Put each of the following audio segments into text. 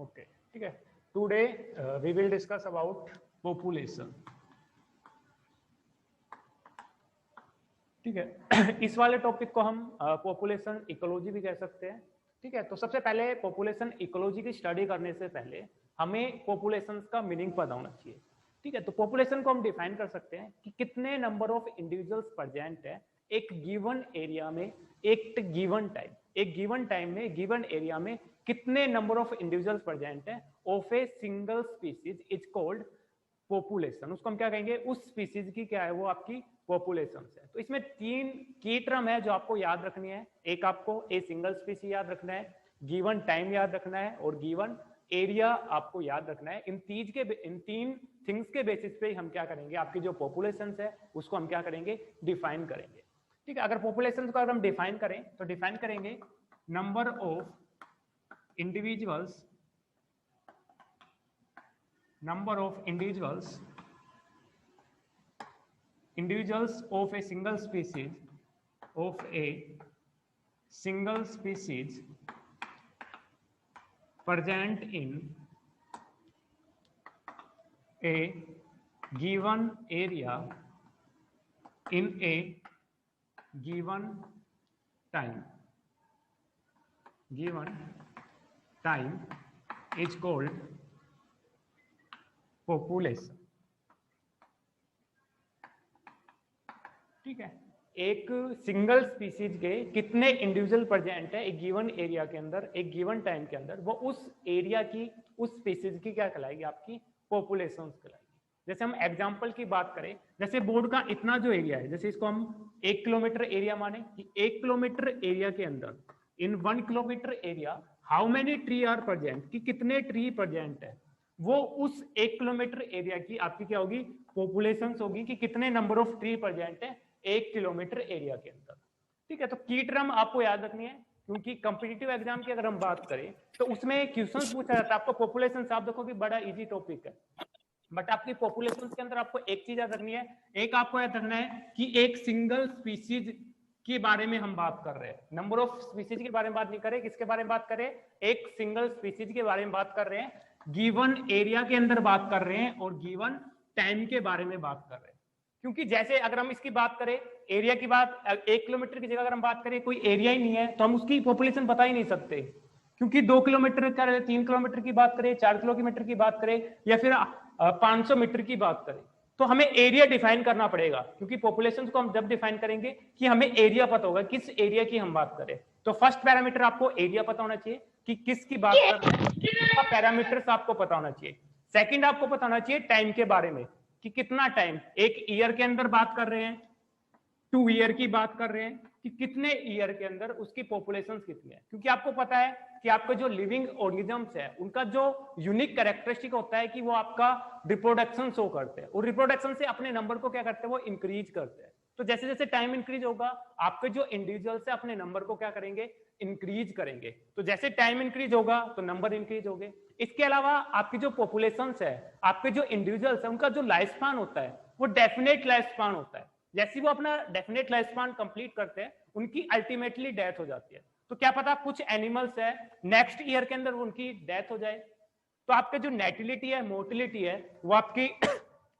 Okay, ठीक है। Today we will discuss about population. ठीक है, इस वाले टॉपिक को हम पॉपुलेशन इकोलॉजी भी कह सकते हैं। ठीक है, तो सबसे पहले पॉपुलेशन इकोलॉजी की स्टडी करने से पहले हमें पॉपुलेशन का मीनिंग पता होना चाहिए। ठीक है, तो पॉपुलेशन को हम डिफाइन कर सकते हैं कि कितने नंबर ऑफ इंडिविजुअल्स प्रेजेंट है एक गिवन एरिया में, एक गिवन टाइम में, गिवन एरिया में कितने नंबर ऑफ इंडिविजुअल्स प्रेजेंट है of a single species is called population. उसको हम क्या कहेंगे, उस स्पीसीज की क्या है वो आपकी पॉपुलेशन है। तो इसमें तीन की टर्म है जो आपको याद रखनी है। एक आपको ए सिंगल स्पीसीज याद रखना है, गिवन टाइम याद रखना है और गिवन एरिया आपको याद रखना है। इन तीन थिंग्स के बेसिस पे हम क्या करेंगे, आपकी जो पॉपुलेशन है उसको हम क्या करेंगे, डिफाइन करेंगे। ठीक है, अगर पॉपुलेशन को अगर हम डिफाइन करें तो डिफाइन करेंगे number of individuals of a single species present in a given area in a given time is called population। ठीक है, एक सिंगल स्पीसीज के कितने इंडिविजुअल प्रेजेंट है एक गिवन एरिया के अंदर, एक गिवन टाइम के अंदर, वो उस एरिया की, उस स्पीसीज की क्या कहलाएगी, आपकी पॉपुलेशन कहलाएगी। जैसे हम एग्जांपल की बात करें, जैसे बोर्ड का इतना जो एरिया है, जैसे इसको हम 1 किलोमीटर एरिया माने कि 1 किलोमीटर एरिया के अंदर, in 1 kilometre area how many tree are present, कि कितने ट्री प्रेजेंट है, वो उस 1 किलोमीटर एरिया की आपकी क्या होगी, पॉपुलेशन होगी, कि कितने नंबर ऑफ ट्री प्रेजेंट है 1 किलोमीटर एरिया के अंदर। ठीक है, तो की टर्म आपको याद रखनी है, क्योंकि कॉम्पिटिटिव एग्जाम की अगर हम बात करें तो उसमें क्वेश्चन पूछा जाता है आपको पॉपुलेशन। आप देखो कि बड़ा इजी टॉपिक है, बट आपकी पॉपुलेशन के अंदर आपको एक चीज याद रखनी है, एक आपको याद रखना है कि एक सिंगल स्पीसीज के बारे में हम बात कर रहे हैं, नंबर ऑफ स्पीसीज के बारे में बात नहीं कर रहे, किसके बारे में बात कर रहे हैं, एक सिंगल स्पीसीज के बारे में बात कर रहे हैं, गिवन एरिया के अंदर बात कर रहे हैं और गिवन टाइम के बारे में बात कर रहे हैं। क्योंकि जैसे अगर हम इसकी बात करें, एरिया की बात, 1 किलोमीटर की जगह अगर हम बात करें, कोई एरिया ही नहीं है तो हम उसकी पॉपुलेशन बता ही नहीं सकते। क्योंकि 2 किलोमीटर करें, 3 किलोमीटर की बात करें, 4 किलोमीटर की बात करें या फिर 500 मीटर की बात करें, तो हमें एरिया डिफाइन करना पड़ेगा। क्योंकि पॉपुलेशन को हम जब डिफाइन करेंगे कि हमें एरिया पता होगा किस एरिया की हम बात करें। तो फर्स्ट पैरामीटर आपको एरिया पता होना चाहिए कि किसकी बात कर रहे हैं, इसका पैरामीटर्स आपको पता होना चाहिए। सेकंड आपको पता होना चाहिए टाइम के बारे में, कि कितना टाइम, एक ईयर के अंदर बात कर रहे हैं, 2 ईयर की बात कर रहे हैं, कि कितने ईयर के अंदर उसकी पॉपुलेशन कितनी है। क्योंकि आपको पता है कि आपके जो लिविंग ऑर्गेनिजम्स है उनका जो यूनिक कैरेक्टरिस्टिक होता है कि वो आपका रिप्रोडक्शन शो करते हैं, और रिप्रोडक्शन से अपने नंबर को क्या करते हैं, वो इंक्रीज करते हैं। तो जैसे जैसे टाइम इंक्रीज होगा आपके जो इंडिविजुअल्स है अपने नंबर को क्या करेंगे, इंक्रीज करेंगे। तो जैसे टाइम इंक्रीज होगा तो नंबर इंक्रीज होंगे। इसके अलावा आपकी जो पॉपुलेशन है, आपके जो इंडिविजुअल्स है, उनका जो लाइफ स्पान होता है वो डेफिनेट लाइफ स्पान होता है। जैसे वो अपना डेफिनेट लाइफ स्पान कंप्लीट करते हैं उनकी अल्टीमेटली डेथ हो जाती है। तो क्या पता कुछ एनिमल्स है नेक्स्ट ईयर के अंदर उनकी डेथ हो जाए। तो आपके जो नेटिलिटी है, मोर्टिलिटी है, वो आपकी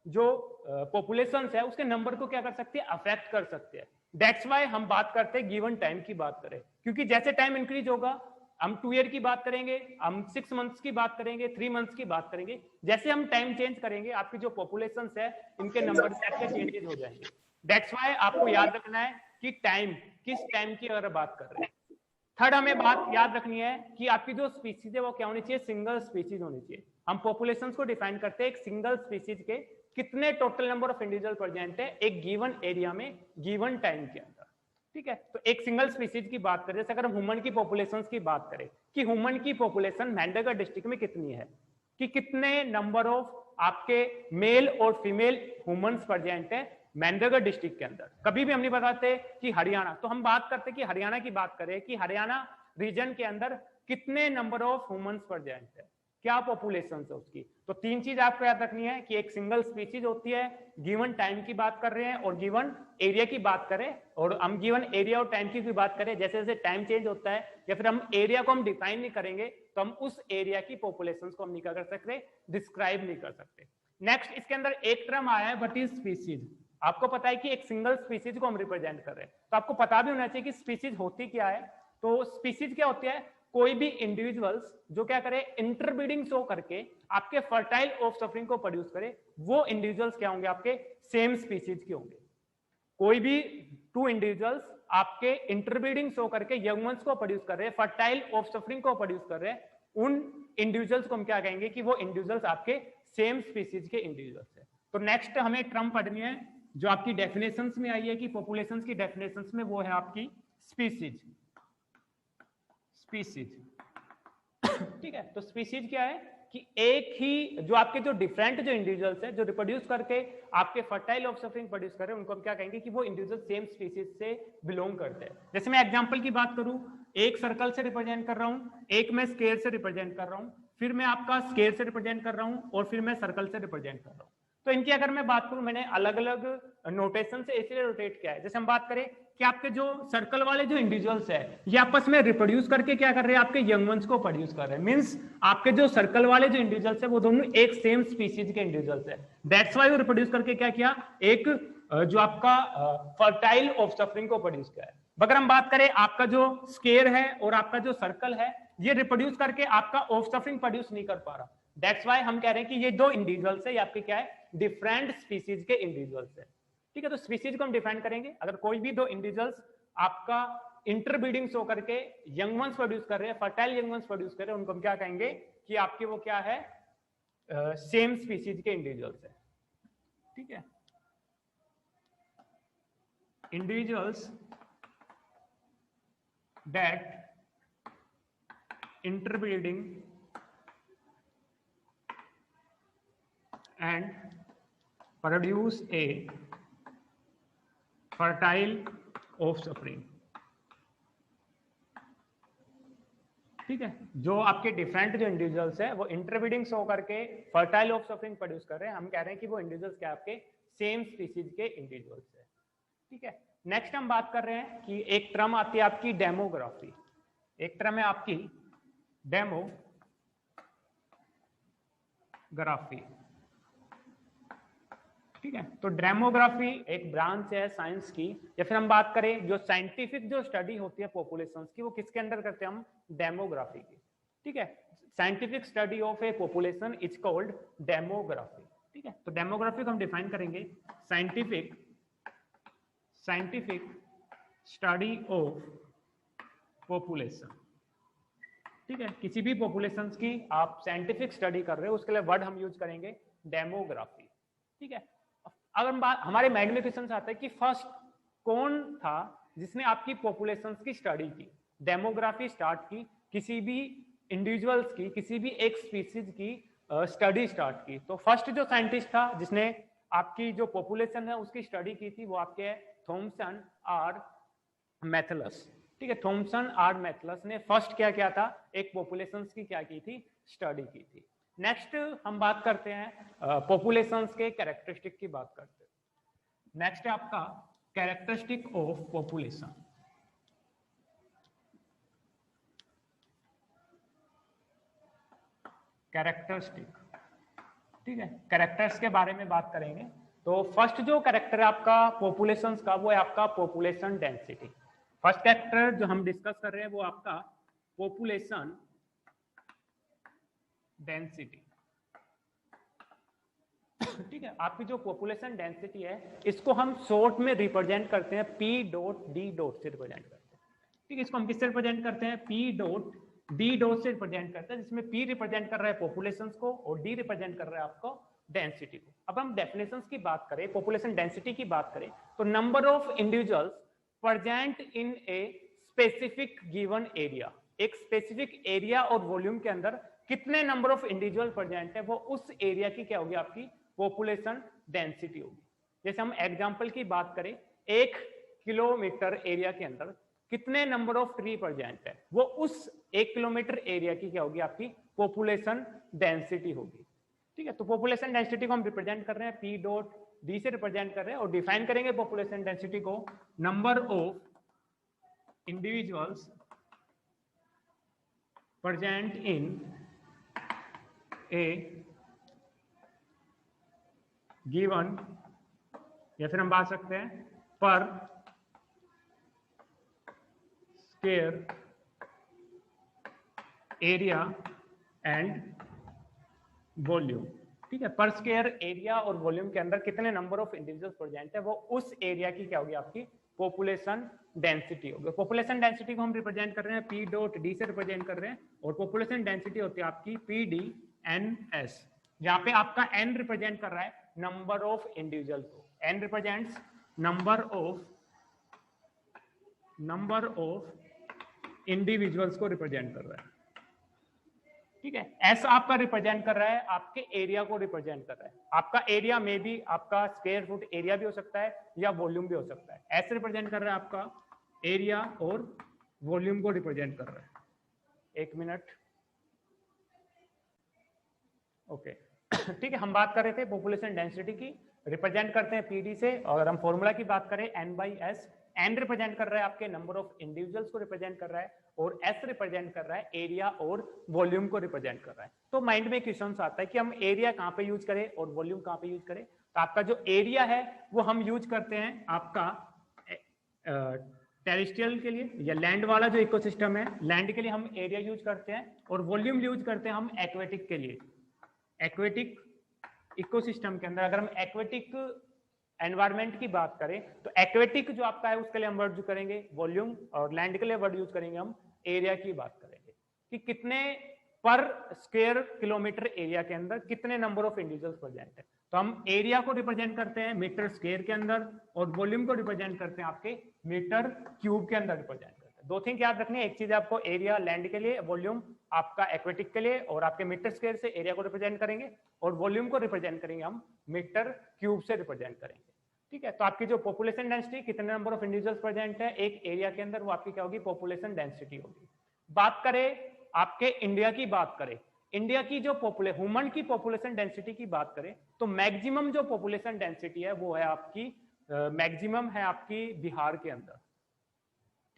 जो पॉपुलेशन है उसके नंबर को क्या कर सकती है, अफेक्ट कर सकते हैं। दैट्स वाई हम बात करते हैं गिवन टाइम की बात करें, क्योंकि जैसे टाइम इंक्रीज होगा हम 2 ईयर की बात करेंगे, हम 6 मंथ्स की बात करेंगे, 3 मंथ्स की बात करेंगे। जैसे हम टाइम चेंज करेंगे आपकी जो पॉपुलेशन है इनके नंबर से चेंजेस हो जाएंगे। दैट्स वाई आपको याद रखना है कि टाइम, किस टाइम की अगर बात कर रहे हैं। थर्ड हमें बात याद रखनी है कि आपकी जो स्पीसीज है वो क्या होनी चाहिए, सिंगल स्पीसीज होनी चाहिए। हम पॉपुलेशन को डिफाइन करते हैं एक सिंगल स्पीसीज के कितने total number of individual present है एक गिवन एरिया में, गिवन टाइम के अंदर। ठीक है, तो एक सिंगल स्पीसीज की बात करें, जैसे अगर हम ह्यूमन की पॉपुलेशन की बात करें कि ह्यूमन की पॉपुलेशन मेंढरगढ़ डिस्ट्रिक्ट में कितनी है, कि कितने नंबर ऑफ आपके मेल और फीमेल ह्यूमंस प्रेजेंट है मेंढरगढ़ डिस्ट्रिक्ट के अंदर। कभी भी हम नहीं बताते कि हरियाणा, तो हम बात करते कि हरियाणा की बात करें कि हरियाणा रीजन के अंदर कितने नंबर ऑफ ह्यूमंस प्रेजेंट है, क्या पॉपुलेशन है उसकी। तो 3 चीज आपको याद रखनी है कि एक सिंगल स्पीसीज होती है, गिवन टाइम की बात कर रहे हैं और गिवन एरिया की बात करें, और हम गिवन एरिया और टाइम की भी बात करें, जैसे जैसे टाइम चेंज होता है या फिर हम एरिया को हम डिफाइन नहीं करेंगे तो हम उस एरिया की पॉपुलेशन को हम नहीं कर सकते, डिस्क्राइब नहीं कर सकते। नेक्स्ट इसके अंदर एक टर्म आया है व्हाट इज स्पीसीज। आपको पता है कि एक सिंगल स्पीसीज को हम रिप्रेजेंट कर रहे हैं, तो आपको पता भी होना चाहिए कि स्पीसीज होती क्या है। तो स्पीसीज क्या होती है, कोई भी इंडिविजुअल्स जो क्या करे, इंटरब्रीडिंग शो करके आपके फर्टाइल ऑफस्प्रिंग को प्रोड्यूस करे, वो इंडिविजुअल्स क्या होंगे, आपके सेम स्पीसीज के होंगे। कोई भी टू इंडिविजुअल्स आपके इंटरब्रीडिंग शो करके यंग वंस को प्रोड्यूस कर रहे हैं, फर्टाइल ऑफस्प्रिंग को प्रोड्यूस कर रहे हैं, उन इंडिविजुअल्स को हम क्या कहेंगे कि वो इंडिविजुअल्स आपके सेम स्पीसीज के इंडिविजुअल्स है। तो नेक्स्ट हमें टर्म पढ़नी है जो आपकी डेफिनेशंस में आई है कि पॉपुलेशंस की डेफिनेशंस में, वो है आपकी स्पीसीज। स्पीसीज ठीक है, तो स्पीसीज क्या है कि एक ही जो आपके जो डिफरेंट जो इंडिविजुअल्स है जो रिप्रोड्यूस करके आपके फर्टाइल ऑफस्प्रिंग प्रोड्यूस कर रहे हैं, उनको हम क्या कहेंगे कि वो इंडिविजुअल सेम स्पीसीज से बिलोंग करते हैं। जैसे मैं एग्जांपल की बात करूं, एक सर्कल से रिप्रेजेंट कर रहा हूं, एक मैं स्क्वायर से रिप्रेजेंट कर रहा हूं, फिर मैं आपका स्क्वायर से रिप्रेजेंट कर रहा हूं, और फिर मैं सर्कल से रिप्रेजेंट कर रहा हूं। तो इनकी अगर मैं बात करूं, मैंने अलग अलग नोटेशन से इसलिए रोटेट किया है। जैसे हम बात करें कि आपके जो सर्कल वाले जो इंडिविजुअल्स है ये आपस में रिप्रोड्यूस करके क्या कर रहे हैं, आपके यंग वंस को प्रोड्यूस कर रहे हैं। मींस आपके जो सर्कल वाले जो इंडिविजुअल्स है वो दोनों एक सेम स्पीसीज के इंडिविजुअल्स है। दैट्स व्हाई वो रिप्रोड्यूस करके क्या किया, एक जो आपका फर्टाइल ऑफस्प्रिंग को प्रोड्यूस किया है। अगर हम बात करें आपका जो स्क्वायर है और आपका जो सर्कल है, ये रिप्रोड्यूस करके आपका ऑफस्प्रिंग प्रोड्यूस नहीं कर पा रहा। दैट्स व्हाई हम कह रहे हैं कि ये दो इंडिविजुअल्स है, ये आपके क्या है, डिफरेंट स्पीसीज के इंडिविजुअल्स है। ठीक है, तो स्पीसीज को हम डिफाइन करेंगे। अगर कोई भी दो इंडिविजुअल्स आपका इंटरब्रीडिंग शो करके यंग वंस प्रोड्यूस कर रहे हैं, फर्टाइल यंग वंस प्रोड्यूस कर रहे हैं, उनको हम क्या कहेंगे कि आपके वो क्या है, सेम स्पीसीज के इंडिविजुअल्स है। ठीक है, individuals that interbreeding and produce a fertile offspring। ठीक है, जो आपके डिफरेंट जो इंडिविजुअल्स है वो इंटरब्रीडिंग शो करके फर्टाइल ऑफस्प्रिंग प्रोड्यूस कर रहे हैं, हम कह रहे हैं कि वो इंडिविजुअल्स क्या आपके सेम स्पीसीज के इंडिविजुअल्स है। ठीक है, नेक्स्ट हम बात कर रहे हैं कि एक टर्म आती है आपकी डेमोग्राफी। एक टर्म है आपकी डेमोग्राफी। ठीक है, तो डेमोग्राफी एक ब्रांच है साइंस की, या फिर हम बात करें जो साइंटिफिक जो स्टडी होती है पॉपुलेशंस की, वो किसके अंडर करते हैं, हम डेमोग्राफी की। ठीक है, scientific study of A population is called demography. ठीक है, तो डेमोग्राफी को हम डिफाइन करेंगे, साइंटिफिक स्टडी ऑफ पॉपुलेशन। ठीक है, किसी भी पॉपुलेशन की आप साइंटिफिक स्टडी कर रहे हो, उसके लिए वर्ड हम यूज करेंगे डेमोग्राफी। ठीक है, अगर हम बात, हमारे माइंड में क्वेश्चन आता है कि फर्स्ट कौन था जिसने आपकी पॉपुलेशंस की स्टडी की, डेमोग्राफी स्टार्ट की, किसी भी इंडिविजुअल्स की, किसी भी एक स्पीसीज की स्टडी स्टार्ट की। तो फर्स्ट जो साइंटिस्ट था जिसने आपकी जो पॉपुलेशन है उसकी स्टडी की थी, वो आपके थॉमसन आर मैथलस। ठीक है, थॉमसन आर मैथलस ने फर्स्ट क्या किया था, एक पॉपुलेशंस की क्या की थी, स्टडी की थी। नेक्स्ट हम बात करते हैं पॉपुलेशंस के कैरेक्टरिस्टिक की बात करते हैं। नेक्स्ट है आपका कैरेक्टरिस्टिक ऑफ पॉपुलेशन। कैरेक्टरिस्टिक, ठीक है, कैरेक्टर्स के बारे में बात करेंगे। तो फर्स्ट जो कैरेक्टर है आपका पॉपुलेशंस का, वो है आपका पॉपुलेशन डेंसिटी। फर्स्ट कैरेक्टर जो हम डिस्कस कर रहे हैं वो आपका पॉपुलेशन डेंसिटी। ठीक है, आपकी जो पॉपुलेशन डेंसिटी है इसको हम शॉर्ट में रिप्रेजेंट करते हैं P डॉट D डॉट से रिप्रेजेंट करते हैं। ठीक है, इसको हम किससे रिप्रेजेंट करते हैं, P डॉट D डॉट से रिप्रेजेंट करते हैं, जिसमें P रिप्रेजेंट कर रहा है पॉपुलेशंस को और D रिप्रेजेंट कर रहा है आपको डेंसिटी को। अब हम डेफिनेशंस की बात करें, पॉपुलेशन डेंसिटी की बात करें, तो number of individuals present in a specific given area, एक स्पेसिफिक एरिया और वॉल्यूम के अंदर कितने नंबर ऑफ इंडिविजुअल प्रेजेंट है, वो उस एरिया की क्या होगी, आपकी पॉपुलेशन डेंसिटी होगी। जैसे हम एग्जांपल की बात करें, 1 किलोमीटर एरिया के अंदर कितने नंबर ऑफ ट्री प्रेजेंट है, वो उस 1 किलोमीटर एरिया की क्या होगी, आपकी पॉपुलेशन डेंसिटी होगी। ठीक है, तो पॉपुलेशन डेंसिटी को हम रिप्रेजेंट कर रहे हैं P डॉट D से रिप्रेजेंट कर रहे हैं और डिफाइन करेंगे पॉपुलेशन डेंसिटी को, number of individuals present in a given, या फिर हम बात सकते हैं पर स्क्वायर एरिया एंड वॉल्यूम। ठीक है, पर स्क्वायर एरिया और वॉल्यूम के अंदर कितने नंबर ऑफ इंडिविजुअल्स प्रेजेंट है, वो उस एरिया की क्या होगी, आपकी पॉपुलेशन डेंसिटी होगी। पॉपुलेशन डेंसिटी को हम रिप्रेजेंट कर रहे हैं पी डॉट डी से रिप्रेजेंट कर रहे हैं, और पॉपुलेशन डेंसिटी होती है आपकी पी डी एन एस, जहां पे आपका एन रिप्रेजेंट कर रहा है नंबर ऑफ इंडिविजुअल को, N represents number of individuals को रिप्रेजेंट कर रहा है। ठीक है, एस आपका रिप्रेजेंट कर रहा है आपके एरिया को रिप्रेजेंट कर रहा है। आपका एरिया में भी आपका स्क्वायर फुट एरिया भी हो सकता है या वॉल्यूम भी हो सकता है। एस रिप्रेजेंट कर रहा है आपका एरिया और वॉल्यूम को रिप्रेजेंट कर रहा है। एक मिनट, ओके ठीक है, हम बात कर रहे थे पॉपुलेशन डेंसिटी की, रिप्रेजेंट करते हैं पीडी से, और अगर हम फॉर्मूला की बात करें N by S, N represent कर रहा है आपके नंबर ऑफ इंडिविजुअल्स को रिप्रेजेंट कर रहा है, और एस रिप्रेजेंट कर रहा है एरिया और वॉल्यूम को रिप्रेजेंट कर रहा है। तो माइंड में क्वेश्चन आता है कि हम एरिया कहां पे यूज करें और वॉल्यूम कहां पे यूज करें। तो आपका जो एरिया है वो हम यूज करते हैं आपका टेरेस्ट्रियल के लिए, या लैंड वाला जो इकोसिस्टम है, लैंड के लिए हम एरिया यूज करते हैं, और वॉल्यूम यूज करते हैं हम एक्वेटिक के लिए। एक्वेटिक इकोसिस्टम के अंदर अगर हम एक्वेटिक एनवायरनमेंट की बात करें तो एक्वेटिक जो आपका है उसके लिए हम वर्ड यूज करेंगे वॉल्यूम, और लैंड के लिए वर्ड यूज करेंगे हम एरिया की बात करेंगे कि कितने पर स्क्वायर किलोमीटर एरिया के अंदर कितने नंबर ऑफ इंडिविजुअल्स प्रेजेंट है। तो हम एरिया को रिप्रेजेंट करते हैं मीटर स्क्वायर के अंदर, और वॉल्यूम को रिप्रेजेंट करते हैं आपके मीटर क्यूब के अंदर रिप्रेजेंट करते हैं। दो थिंग याद रखनी है, एक चीज आपको एरिया लैंड के लिए, वॉल्यूम आपका एक्वेटिक के लिए, और आपके मीटर स्क्वायर से एरिया को रिप्रेजेंट करेंगे, और वॉल्यूम को रिप्रेजेंट करेंगे हम मीटर क्यूब से रिप्रेजेंट करेंगे। ठीक है, तो आपकी जो पॉपुलेशन डेंसिटी, कितने नंबर ऑफ इंडिविजुअल्स प्रेजेंट है एक एरिया के अंदर, वो आपकी क्या होगी, पॉपुलेशन डेंसिटी होगी। बात करें आपके इंडिया की, बात करें इंडिया की जो ह्यूमन की पॉपुलेशन डेंसिटी की बात करें तो मैक्सिमम जो पॉपुलेशन डेंसिटी है वो है आपकी मैक्सिमम है आपकी बिहार के अंदर।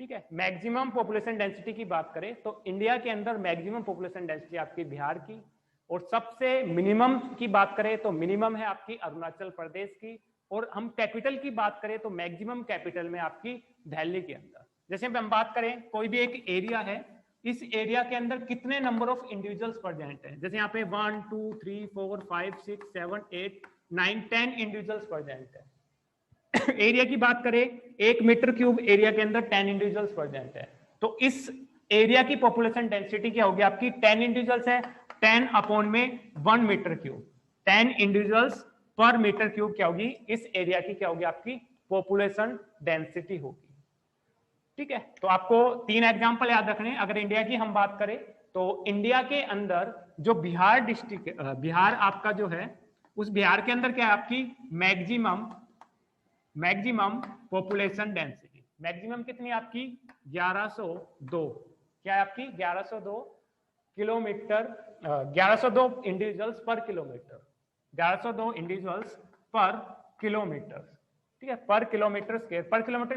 ठीक है, मैक्सिमम पॉपुलेशन डेंसिटी की बात करें तो इंडिया के अंदर मैक्सिमम पॉपुलेशन डेंसिटी आपकी बिहार की, और सबसे मिनिमम की बात करें तो मिनिमम है आपकी अरुणाचल प्रदेश की, और हम कैपिटल की बात करें तो मैक्सिमम कैपिटल में आपकी दिल्ली के अंदर। जैसे हम बात करें कोई भी एक एरिया है, इस एरिया के अंदर कितने नंबर ऑफ इंडिविजुअल्स प्रेजेंट हैं, जैसे यहाँ पे 1 2 3 4 5 6 7 8 9 10 इंडिविजुअल्स प्रेजेंट है। एरिया की बात करें 1 मीटर क्यूब एरिया के अंदर 10 इंडिविजुअल्स प्रेजेंट है, तो इस एरिया की पॉपुलेशन डेंसिटी क्या होगी आपकी, 10 इंडिविजुअल्स है, 10 अपॉन में 1 मीटर क्यूब, 10 इंडिविजुअल्स पर मीटर क्यूब क्या होगी, इस एरिया की क्या होगी आपकी पॉपुलेशन डेंसिटी होगी। ठीक है, तो आपको 3 एग्जांपल याद रखने हैं। अगर इंडिया की हम बात करें तो इंडिया के अंदर जो बिहार डिस्ट्रिक्ट, बिहार आपका जो है, उस बिहार के अंदर क्या है आपकी मैक्सिमम पॉपुलेशन डेंसिटी, मैक्सिमम कितनी आपकी 1102, क्या है आपकी 1102 किलोमीटर, 1102 इंडिविजुअल्स पर किलोमीटर, 1102 इंडिविजुअल्स पर किलोमीटर। ठीक है, पर किलोमीटर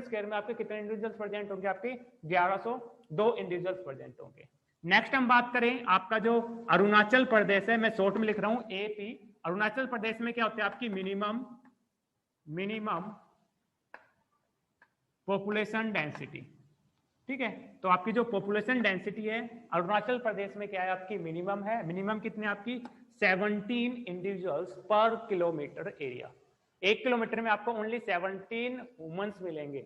स्क्वायर में आपके कितने इंडिविजुअल्स प्रेजेंट होंगे, आपके 1102 इंडिविजुअल्स प्रेजेंट होंगे। नेक्स्ट हम बात करें आपका जो अरुणाचल प्रदेश है, मैं शॉर्ट में लिख रहा हूं एपी, अरुणाचल प्रदेश में क्या होता है आपकी मिनिमम पॉपुलेशन डेंसिटी। ठीक है, तो आपकी जो पॉपुलेशन डेंसिटी है अरुणाचल प्रदेश में क्या है आपकी मिनिमम है, मिनिमम कितने आपकी 17 इंडिविजुअल्स पर किलोमीटर एरिया, 1 किलोमीटर में आपको ओनली 17 ह्यूमंस मिलेंगे।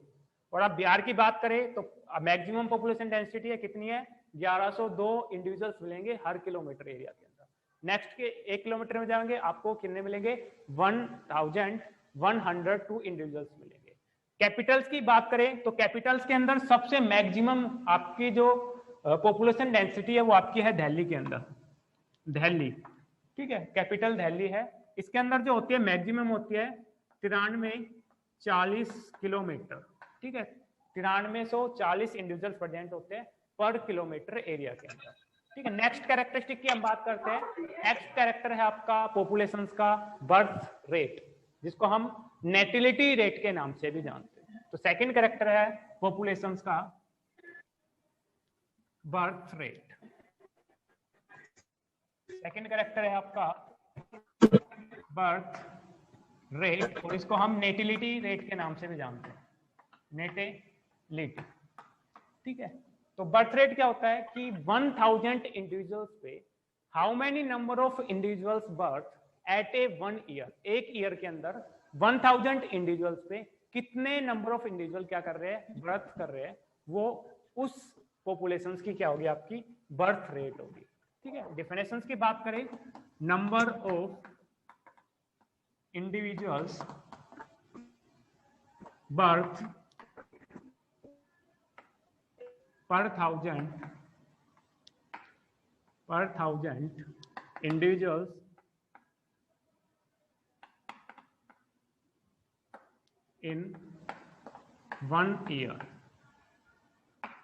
और आप बिहार की बात करें तो मैक्सिमम पॉपुलेशन डेंसिटी है कितनी है 1102 इंडिविजुअल्स मिलेंगे हर किलोमीटर एरिया के अंदर। नेक्स्ट के 1 किलोमीटर में जाएंगे आपको कितने मिलेंगे 1102 इंडिविजुअल्स मिलेंगे। कैपिटल्स की बात करें तो कैपिटल्स के अंदर सबसे मैक्सिमम आपकी जो पॉपुलेशन डेंसिटी है वो आपकी है दिल्ली के अंदर, दिल्ली। ठीक है, कैपिटल दिल्ली है, इसके अंदर जो होती है मैक्सिमम होती है 9340 किलोमीटर। ठीक है, 9340 इंडिविजुअल प्रेजेंट होते हैं पर किलोमीटर एरिया के अंदर। ठीक है, नेक्स्ट कैरेक्टरिस्टिक की हम बात करते हैं। नेक्स्ट कैरेक्टर है आपका पॉपुलेशन का बर्थ रेट, जिसको हम नेटिलिटी रेट के नाम से भी जानते हैं। तो सेकंड कैरेक्टर है पॉपुलेशन का बर्थ रेट। सेकंड कैरेक्टर है आपका बर्थ रेट, और इसको हम नेटिलिटी रेट के नाम से भी जानते हैं, नेटिलिटी। ठीक है, तो बर्थ रेट क्या होता है कि 1000 इंडिविजुअल्स पे how many number of individuals birth eight A 1 year, एक ईयर के अंदर 1000 इंडिविजुअल्स पे कितने नंबर ऑफ इंडिविजुअल क्या कर रहे हैं, बर्थ कर रहे हैं, वो उस पॉपुलेशंस की क्या होगी, आपकी बर्थ रेट होगी। ठीक है, डेफिनेशंस की बात करें, number of individuals birth per thousand individuals in 1 year।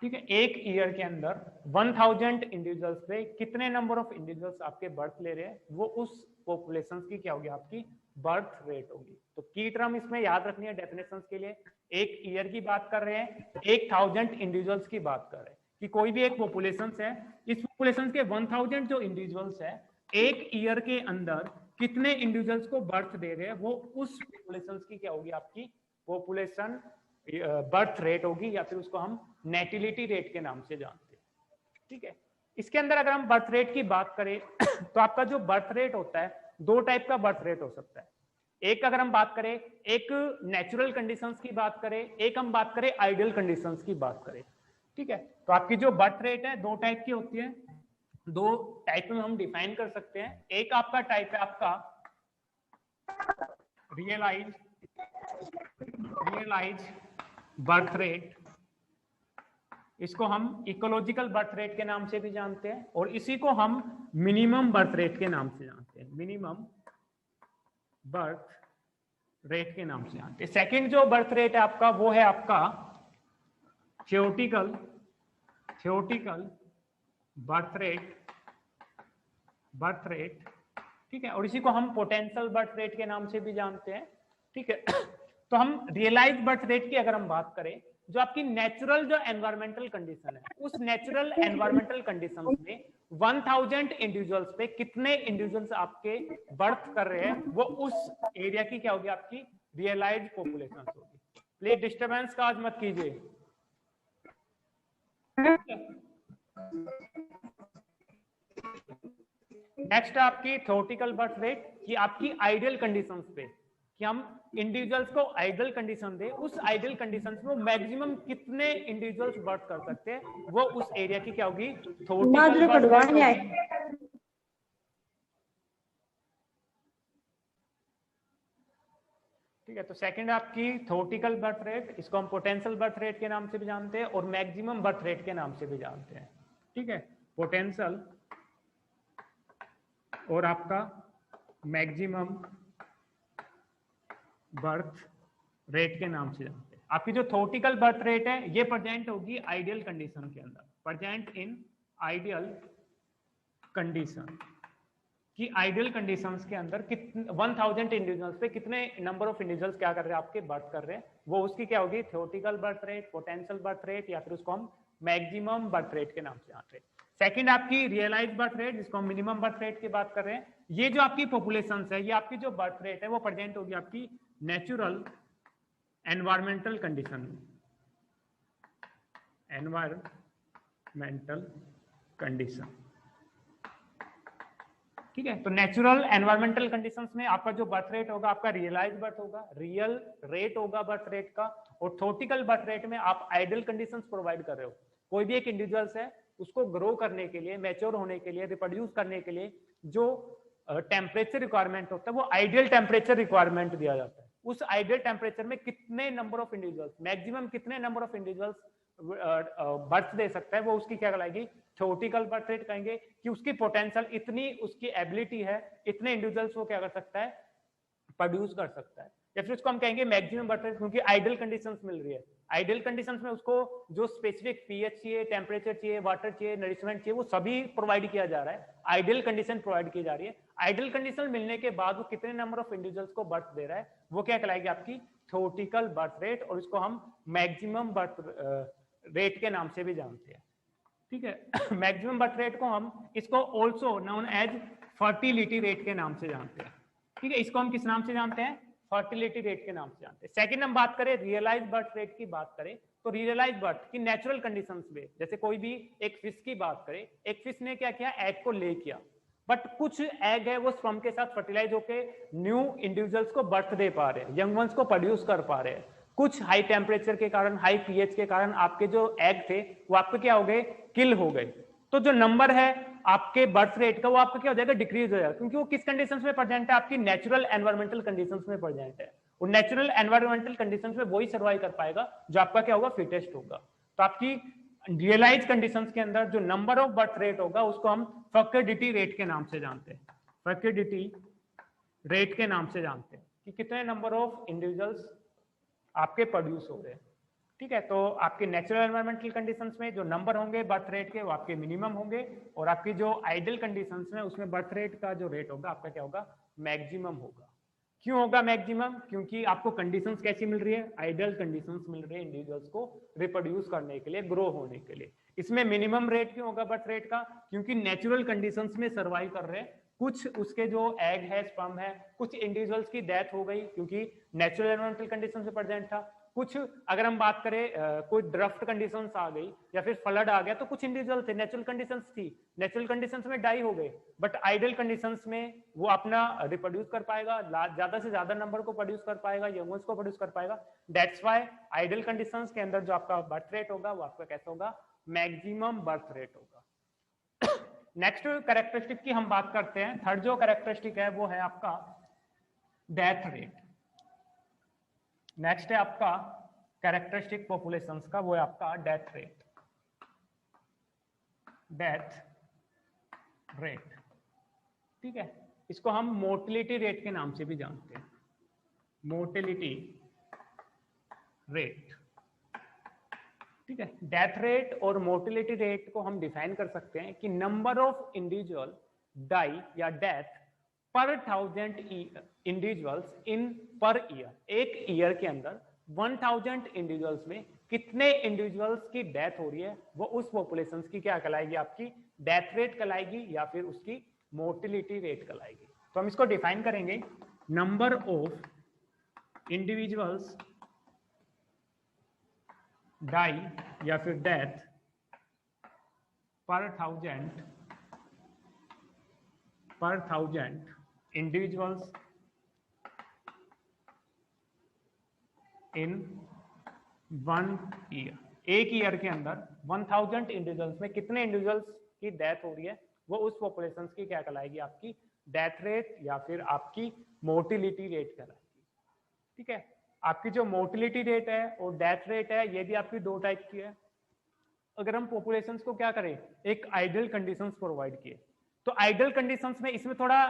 ठीक है, एक ईयर के अंदर 1000 इंडिविजुअल्स पे कितने नंबर ऑफ इंडिविजुअल्स आपके बर्थ ले रहे हैं, वो उस पॉपुलेशन की क्या होगी, आपकी बर्थ रेट होगी। तो की टर्म इसमें याद रखनी है डेफिनेशंस के लिए, एक ईयर की बात कर रहे हैं, 1000 इंडिविजुअल्स की बात कर रहे हैं कि कोई भी एक पॉपुलेशन है, इस पॉपुलेशन के 1000 जो इंडिविजुअल्स है एक ईयर के अंदर कितने इंडिविजुअल्स को बर्थ दे रहे हैं, वो उस पॉपुलेशन की क्या होगी, आपकी पॉपुलेशन बर्थ रेट होगी, या फिर उसको हम नेटिलिटी रेट के नाम से जानते हैं। ठीक है, इसके अंदर अगर हम बर्थ रेट की बात करें तो आपका जो बर्थ रेट होता है, दो टाइप का बर्थ रेट हो सकता है। एक अगर हम बात करें, एक नेचुरल कंडीशंस की बात करें, एक हम बात करें आइडियल कंडीशंस की बात करें। ठीक है, तो आपकी जो बर्थ रेट है दो टाइप की होती है, दो टाइप में हम डिफाइन कर सकते हैं। एक आपका टाइप है आपका रियलाइज बर्थ रेट, इसको हम इकोलॉजिकल बर्थ रेट के नाम से भी जानते हैं, और इसी को हम मिनिमम बर्थ रेट के नाम से जानते हैं, मिनिमम बर्थ रेट के नाम से जानते हैं। सेकंड जो बर्थ रेट है आपका, वो है आपका थियोरेटिकल बर्थ रेट। ठीक है, और इसी को हम पोटेंशियल बर्थ रेट के नाम से भी जानते हैं। ठीक है, तो हम रियलाइज बर्थ रेट की अगर हम बात करें, जो आपकी नेचुरल जो एनवायरमेंटल कंडीशन है, उस नेचुरल एनवायरमेंटल कंडीशन में 1000 इंडिविजुअल्स पे कितने इंडिविजुअल्स आपके बर्थ कर रहे हैं, वो उस एरिया की क्या होगी, आपकी रियलाइज पॉपुलेशन होगी। प्लीज डिस्टर्बेंस का आज मत कीजिए। नेक्स्ट आपकी थ्योरेटिकल बर्थ रेट, कि आपकी आइडियल कंडीशंस पे, कि हम इंडिविजुअल्स को आइडियल कंडीशन दे, उस आइडियल कंडीशंस में मैक्सिमम कितने इंडिविजुअल्स बर्थ कर सकते हैं, वो उस एरिया की क्या होगी, थ्योरेटिकल बर्थ रेट होगी। ठीक है, तो सेकंड आपकी थ्योरेटिकल बर्थ रेट, इसको हम पोटेंशियल बर्थ रेट के नाम से भी जानते हैं और मैक्सिमम बर्थ रेट के नाम से भी जानते हैं। ठीक है, पोटेंशियल और आपका मैक्सिमम बर्थ रेट के नाम से जानते हैं। आपकी जो थ्योरेटिकल बर्थ रेट है, ये प्रेजेंट होगी आइडियल कंडीशन के अंदर, प्रेजेंट इन आइडियल कंडीशन, कि आइडियल कंडीशंस के अंदर कितने 1000 इंडिविजुअल्स पे कितने नंबर ऑफ इंडिविजुअल्स क्या कर रहे हैं, आपके बर्थ कर रहे हैं, वो उसकी क्या होगी, theoretical birth rate, potential birth rate, या फिर उसको हम मैक्सिमम बर्थ रेट के नाम से जानते हैं। सेकंड आपकी रियलाइज बर्थ रेट, जिसको हम मिनिमम बर्थ रेट की बात कर रहे हैं। ये जो आपकी पॉपुलेशन है, ये आपकी जो बर्थ रेट है, वो प्रेजेंट होगी आपकी नेचुरल एनवायरमेंटल कंडीशन में, एनवायरमेंटल कंडीशन। ठीक है, तो नेचुरल एनवायरमेंटल कंडीशंस में आपका जो बर्थ रेट होगा, आपका रियलाइज बर्थ होगा, रियल रेट होगा बर्थ रेट का, और थ्योरेटिकल बर्थ रेट में आप आइडियल कंडीशंस प्रोवाइड कर रहे हो। कोई भी एक इंडिविजुअल्स है, उसको ग्रो करने के लिए, मैच्योर होने के लिए, रिप्रोड्यूस करने के लिए जो टेम्परेचर रिक्वायरमेंट होता है, वो आइडियल टेम्परेचर रिक्वायरमेंट दिया जाता है। उस आइडियल टेम्परेचर में कितने नंबर ऑफ इंडिविजुअल्स, मैक्सिमम कितने नंबर ऑफ इंडिविजुअल्स बर्थ दे सकता है, वो उसकी क्या कहलाएगी, थ्योरेटिकल बर्थ रेट कहेंगे, कि उसकी पोटेंशियल इतनी, उसकी एबिलिटी है, इतने इंडिविजुअल्स वो क्या कर सकता है, प्रोड्यूस कर सकता है। या फिर उसको हम कहेंगे मैक्सिमम बर्थ रेट, क्योंकि आइडियल कंडीशंस मिल रही है। आइडियल कंडीशंस में उसको जो स्पेसिफिक पीएच चाहिए, टेम्परेचर चाहिए, वाटर चाहिए, नरिशमेंट चाहिए, वो सभी प्रोवाइड किया जा रहा है, आइडियल कंडीशन प्रोवाइड की जा रही है। आइडियल कंडीशन मिलने के बाद वो कितने नंबर ऑफ इंडिविजुअल्स को बर्थ दे रहा है, वो क्या कहलाएगी, आपकी थ्योरेटिकल बर्थ रेट, और इसको हम मैक्सिमम बर्थ रेट के नाम से भी जानते हैं। ठीक है, मैक्सिमम बर्थ रेट को हम, इसको also known as fertility rate के नाम से जानते हैं। ठीक है, इसको हम किस नाम से जानते हैं? फर्टिलिटी रेट के नाम से जानते हैं। सेकंड हम बात करें रियलाइज बर्थ रेट की बात करें तो रियलाइज बर्थ की नेचुरल कंडीशंस में, जैसे कोई भी एक फिश की बात करें, एक फिश ने क्या किया, एग को ले किया, बट कुछ एग है वो स्पर्म के साथ फर्टिलाइज होके न्यू इंडिविजुअल्स को बर्थ दे पा रहे हैं, यंग वंस को प्रोड्यूस कर पा रहे हैं। कुछ हाई टेम्परेचर के कारण, हाई पीएच के कारण आपके जो एग थे वो आपके क्या हो गए, किल हो गए। तो जो नंबर है आपके बर्थ रेट का वो आपका क्या हो जाएगा, डिक्रीज हो जाएगा, क्योंकि वो किस कंडीशंस में प्रेजेंट है, आपकी नेचुरल एनवायरमेंटल कंडीशंस में प्रेजेंट है। और नेचुरल एनवायरमेंटल कंडीशंस में वही सर्वाइव कर पाएगा जो आपका क्या होगा, फिटेस्ट होगा। तो आपकी रियलाइज कंडीशंस के अंदर जो नंबर ऑफ बर्थ रेट होगा उसको हम फर्टिलिटी रेट के नाम से जानते हैं। फर्टिलिटी रेट के नाम से जानते हैं कि कितने नंबर ऑफ इंडिविजुअल्स आपके प्रोड्यूस हो रहे हैं। ठीक है, तो आपके नेचुरल एनवायरमेंटल कंडीशंस में जो नंबर होंगे बर्थ रेट के वो आपके मिनिमम होंगे, और आपकी जो आइडियल कंडीशंस में उसमें बर्थ रेट का जो रेट होगा आपका क्या होगा, मैक्सिमम होगा। क्यों होगा मैक्सिमम? क्योंकि आपको कंडीशंस कैसी मिल रही है, आइडियल कंडीशंस मिल रही है इंडिविजुअल्स को रिप्रोड्यूस करने के लिए, ग्रो होने के लिए। इसमें मिनिमम रेट क्यों होगा बर्थ रेट का? क्योंकि नेचुरल कंडीशंस में सर्वाइव कर रहे हैं, कुछ उसके जो एग है, स्पर्म है, कुछ इंडिविजुअल्स की डेथ हो गई क्योंकि नेचुरल एनवायरमेंटल कंडीशन से प्रेजेंट था। कुछ अगर हम बात करें कोई ड्रफ्ट कंडीशंस आ गई या फिर फ्लड आ गया, तो कुछ इंडिविजुअल थे, नेचुरल कंडीशंस थी, नेचुरल कंडीशंस में डाई हो गए, बट आइडियल कंडीशंस में वो अपना रिप्रोड्यूस कर पाएगा, ज्यादा से ज्यादा नंबर को प्रोड्यूस कर पाएगा, यंगर्स को प्रोड्यूस कर पाएगा। दैट्स व्हाई आइडियल कंडीशंस के अंदर जो आपका बर्थ रेट होगा वो आपका कैसा होगा, मैक्सिमम बर्थ रेट होगा। नेक्स्ट कैरेक्टरिस्टिक की हम बात करते हैं। थर्ड जो कैरेक्टरिस्टिक है वो है आपका डेथ रेट। नेक्स्ट है आपका कैरेक्टरिस्टिक पॉपुलेशंस का, वो है आपका डेथ रेट। डेथ रेट, ठीक है, इसको हम मोर्टेलिटी रेट के नाम से भी जानते हैं, मोर्टेलिटी रेट। ठीक है, डेथ रेट और मोर्टेलिटी रेट को हम डिफाइन कर सकते हैं कि नंबर ऑफ इंडिविजुअल डाई या डेथ पर 1000 इंडिविजुअल्स इन पर ईयर। एक ईयर के अंदर 1000 इंडिविजुअल्स में कितने इंडिविजुअल्स की डेथ हो रही है, वो उस पॉपुलेशन की क्या कहलाएगी, आपकी डेथ रेट कहलाएगी या फिर उसकी मोर्टेलिटी रेट कहलाएगी। तो हम इसको डिफाइन करेंगे, नंबर ऑफ इंडिविजुअल्स डाई या फिर डेथ पर 1000 इंडिविजुअल्स इन 1 ईयर। एक ईयर के अंदर 1000 इंडिविजुअल्स में कितने इंडिविजुअल्स की डेथ हो रही है, वो उस पॉपुलेशन की क्या कहलाएगी, आपकी डेथ रेट या फिर आपकी मोर्टेलिटी रेट कहलाएगी। ठीक है, आपकी जो मोर्टेलिटी रेट है और डेथ रेट है ये भी आपकी दो टाइप की है। अगर हम पॉपुलेशंस को क्या करें, एक आइडियल कंडीशंस प्रोवाइड किए, तो आइडियल कंडीशंस में इसमें थोड़ा,